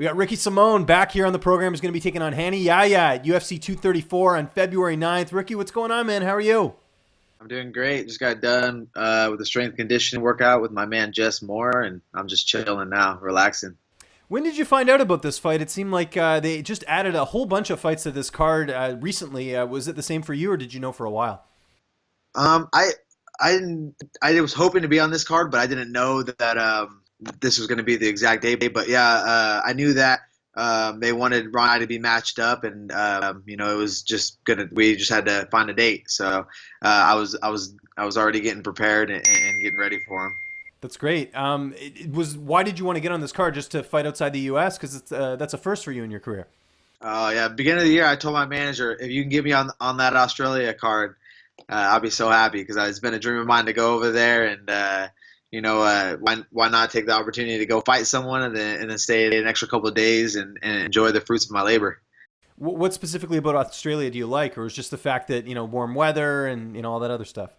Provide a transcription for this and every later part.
We got Ricky Simone back here on the program. He's going to be taking on Rani Yahya at UFC 234 on February 9th. Ricky, what's going on, man? How are you? I'm doing great. Just got done with a strength conditioning workout with my man Jess Moore, and I'm just chilling now, relaxing. When did you find out about this fight? It seemed like they just added a whole bunch of fights to this card recently. Was it the same for you, or did you know for a while? I didn't. I was hoping to be on this card, but I didn't know that this was going to be the exact day. But yeah, I knew that they wanted Ron to be matched up, and it was just gonna. We just had to find a date. So I was already getting prepared and getting ready for him. That's great. It was. Why did you want to get on this card just to fight outside the U.S.? Because that's a first for you in your career. Oh yeah, beginning of the year, I told my manager if you can get me on that Australia card, I'll be so happy because it's been a dream of mine to go over there and why not take the opportunity to go fight someone and then stay an extra couple of days and enjoy the fruits of my labor. What specifically about Australia do you like, or is just the fact that warm weather and all that other stuff?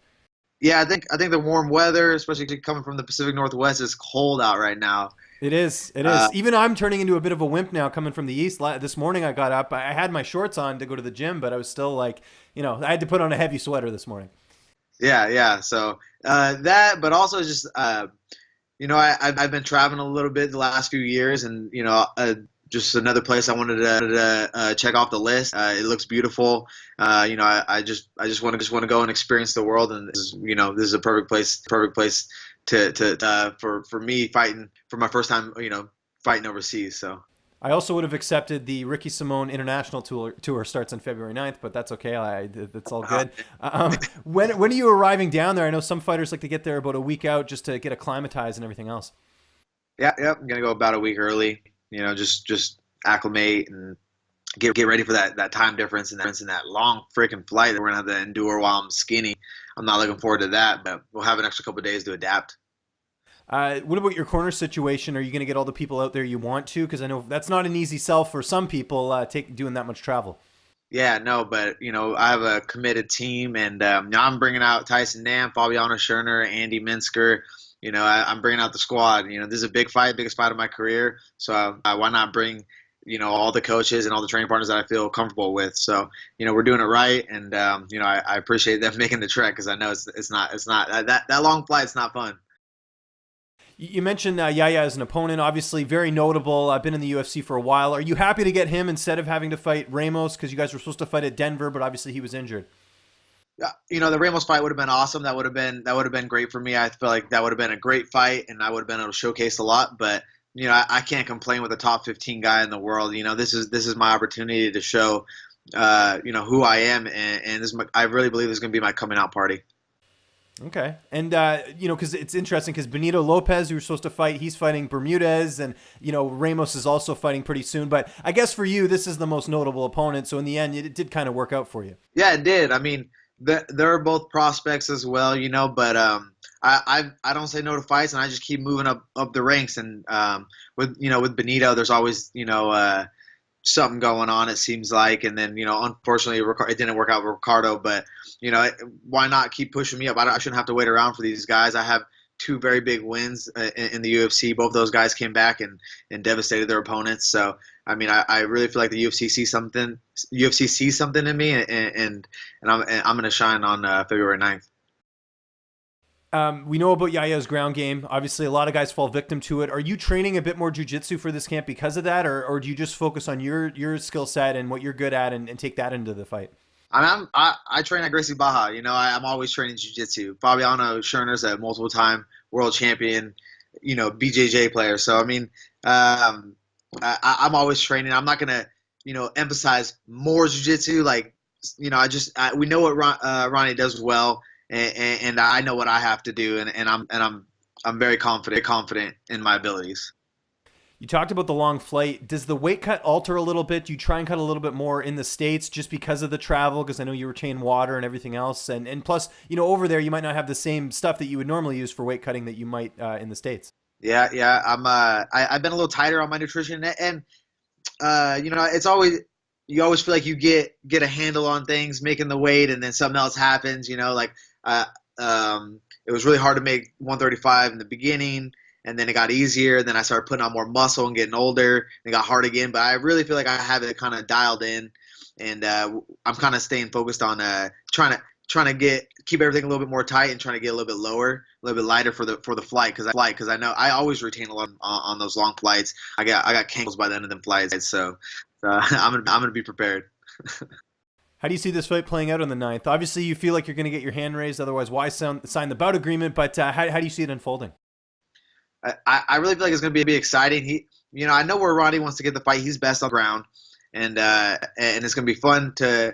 Yeah, I think the warm weather, especially coming from the Pacific Northwest, is cold out right now. It is. It is. Even I'm turning into a bit of a wimp now coming from the east. This morning I got up. I had my shorts on to go to the gym, but I was still like, I had to put on a heavy sweater this morning. Yeah. So that, but also just I've been traveling a little bit the last few years, and just another place I wanted to check off the list. It looks beautiful. I just want to go and experience the world, and this is a perfect place to for me fighting for my first time, fighting overseas. So I also would have accepted the Ricky Simone International Tour starts on February 9th, but that's okay. That's all good. When are you arriving down there? I know some fighters like to get there about a week out just to get acclimatized and everything else. Yeah. I'm gonna go about a week early. Just acclimate and get ready for that time difference and that long freaking flight that we're gonna have to endure while I'm skinny. I'm not looking forward to that, but we'll have an extra couple of days to adapt. What about your corner situation? Are you going to get all the people out there you want to? Because I know that's not an easy sell for some people doing that much travel. Yeah, no, but I have a committed team, and now I'm bringing out Tyson Nam, Fabiano Scherner, Andy Minsker. I'm bringing out the squad. This is a big fight, biggest fight of my career. So why not bring all the coaches and all the training partners that I feel comfortable with. So we're doing it right, and I appreciate them making the trek because I know it's not that long flight's not fun. You mentioned Yahya as an opponent, obviously very notable. I've been in the UFC for a while. Are you happy to get him instead of having to fight Ramos? Because you guys were supposed to fight at Denver, but obviously he was injured. Yeah, the Ramos fight would have been awesome. That would have been great for me. I feel like that would have been a great fight, and I would have been able to showcase a lot. But I can't complain with a top 15 guy in the world. This is my opportunity to show who I am, and I really believe this is going to be my coming out party. Okay. And, because it's interesting because Benito Lopez, who were supposed to fight, he's fighting Bermudez, and, Ramos is also fighting pretty soon. But I guess for you, this is the most notable opponent. So in the end, it did kind of work out for you. Yeah, it did. I mean, they're both prospects as well, but I don't say no to fights, and I just keep moving up the ranks. And with Benito, there's always, something going on, it seems like, and then unfortunately it didn't work out with Ricardo, but why not keep pushing me up? I shouldn't have to wait around for these guys. I have two very big wins in the UFC. Both those guys came back and devastated their opponents. So I mean, I really feel like the UFC sees something in me, and I'm going to shine on February 9th. We know about Yahya's ground game. Obviously, a lot of guys fall victim to it. Are you training a bit more jiu-jitsu for this camp because of that, or do you just focus on your skill set and what you're good at and take that into the fight? I train at Gracie Baja. I'm always training jiu-jitsu. Fabiano Scherner's a multiple-time world champion, BJJ player. So, I mean, I'm always training. I'm not going to, emphasize more jiu-jitsu. Like, we know what Ronnie does well. And I know what I have to do, and I'm very confident in my abilities. You talked about the long flight. Does the weight cut alter a little bit? Do you try and cut a little bit more in the States just because of the travel? Because I know you retain water and everything else, and plus, over there you might not have the same stuff that you would normally use for weight cutting that you might in the States. Yeah. I've been a little tighter on my nutrition, and it's always. You always feel like you get a handle on things, making the weight, and then something else happens. It was really hard to make 135 in the beginning, and then it got easier. And then I started putting on more muscle and getting older, and it got hard again. But I really feel like I have it kind of dialed in, and I'm kind of staying focused on trying to keep everything a little bit more tight and trying to get a little bit lower, a little bit lighter for the flight because I know I always retain a lot on those long flights. I got cankles by the end of them flights, so I'm gonna be prepared. How do you see this fight playing out on the 9th? Obviously, you feel like you're going to get your hand raised. Otherwise, why sign the bout agreement? But how do you see it unfolding? I really feel like it's going to be exciting. I know where Ronnie wants to get the fight. He's best on the ground, and it's going to be fun to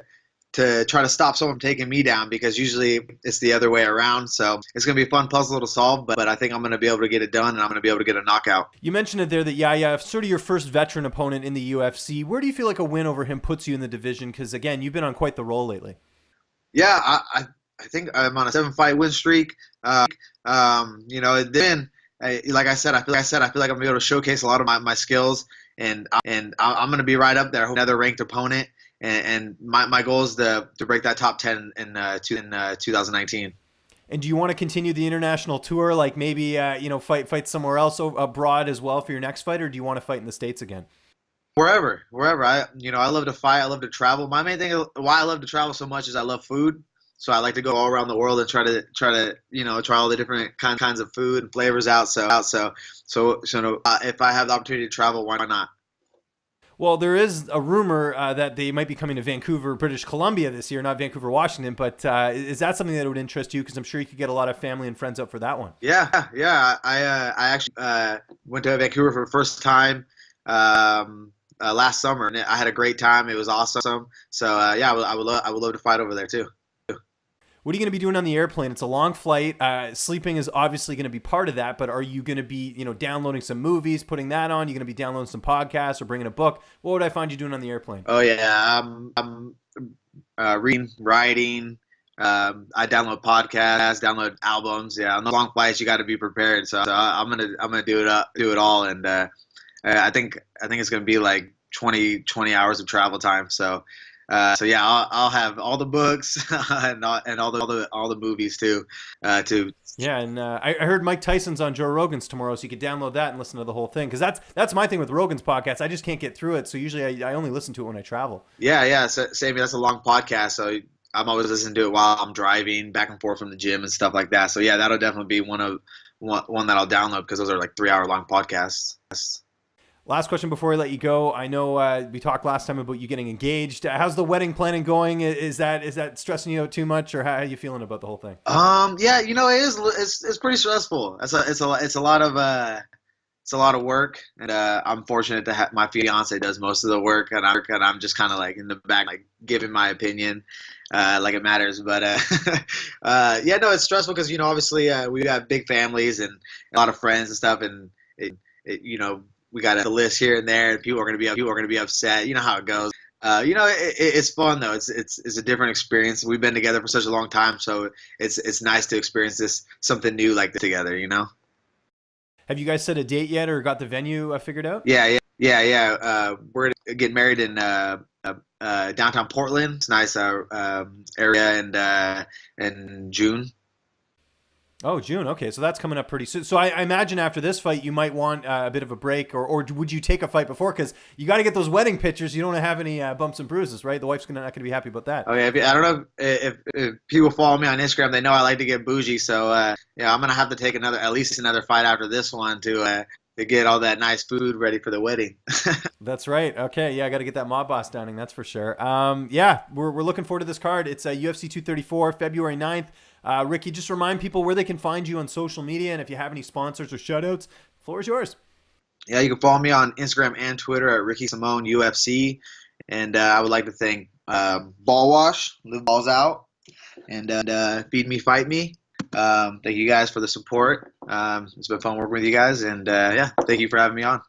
try to stop someone from taking me down because usually it's the other way around. So it's going to be a fun puzzle to solve, but I think I'm going to be able to get it done, and I'm going to be able to get a knockout. You mentioned it there that Yahya, sort of your first veteran opponent in the UFC. Where do you feel like a win over him puts you in the division? Because, again, you've been on quite the roll lately. Yeah, I think I'm on a 7-fight win streak. Then, like I said, I feel like I'm going to be able to showcase a lot of my skills, and I'm going to be right up there, another ranked opponent. And my goal is to break that top 10 in 2019. And do you want to continue the international tour, like maybe fight somewhere else abroad as well for your next fight, or do you want to fight in the States again? Wherever. I love to fight. I love to travel. My main thing why I love to travel so much is I love food. So I like to go all around the world and try all the different kinds of food and flavors out. So if I have the opportunity to travel, why not? Well, there is a rumor that they might be coming to Vancouver, British Columbia this year, not Vancouver, Washington. But is that something that would interest you? Because I'm sure you could get a lot of family and friends out for that one. Yeah. I actually went to Vancouver for the first time last summer, and I had a great time. It was awesome. So I would love to fight over there too. What are you going to be doing on the airplane? It's a long flight. Sleeping is obviously going to be part of that, but are you going to be, downloading some movies, putting that on? You're going to be downloading some podcasts or bringing a book? What would I find you doing on the airplane? Oh yeah, I'm reading, writing. I download podcasts, download albums. Yeah, on the long flights, you got to be prepared. So I'm gonna do it all, and I think it's gonna be like 20 hours of travel time. So yeah, I'll have all the books and all the movies too. Yeah, and I heard Mike Tyson's on Joe Rogan's tomorrow, so you could download that and listen to the whole thing. Because that's my thing with Rogan's podcast. I just can't get through it, so usually I only listen to it when I travel. Yeah. So, same. That's a long podcast, so I'm always listening to it while I'm driving back and forth from the gym and stuff like that. So yeah, that'll definitely be one that I'll download because those are like 3-hour long podcasts. Last question before I let you go. I know we talked last time about you getting engaged. How's the wedding planning going? Is that stressing you out too much, or how are you feeling about the whole thing? Yeah, it is. It's pretty stressful. It's a lot of work, and I'm fortunate to have my fiance does most of the work, and I'm just kind of like in the back, like giving my opinion, like it matters. But yeah, no, it's stressful because obviously we have big families and a lot of friends and stuff, and we got a list here and there, and people are going to be upset. You know how it goes. It's fun though. It's a different experience. We've been together for such a long time, so it's nice to experience something new like this together. Have you guys set a date yet, or got the venue figured out? Yeah. We're gonna get married in downtown Portland. It's a nice area, in June. Oh, June. Okay, so that's coming up pretty soon. So I imagine after this fight, you might want a bit of a break, or would you take a fight before? Because you got to get those wedding pictures. You don't want to have any bumps and bruises, right? The wife's not going to be happy about that. Okay, I don't know if people follow me on Instagram. They know I like to get bougie. So yeah, I'm gonna have to take at least another fight after this one to get all that nice food ready for the wedding. That's right. Okay, yeah, I got to get that mob boss downing. That's for sure. Yeah, we're looking forward to this card. It's UFC 234, February 9th. Ricky, just remind people where they can find you on social media, and if you have any sponsors or shoutouts, the floor is yours. Yeah, you can follow me on Instagram and Twitter at Ricky Simone UFC, and I would like to thank Ball Wash, Live Balls Out, and Feed Me, Fight Me. Thank you guys for the support. It's been fun working with you guys, and yeah, thank you for having me on.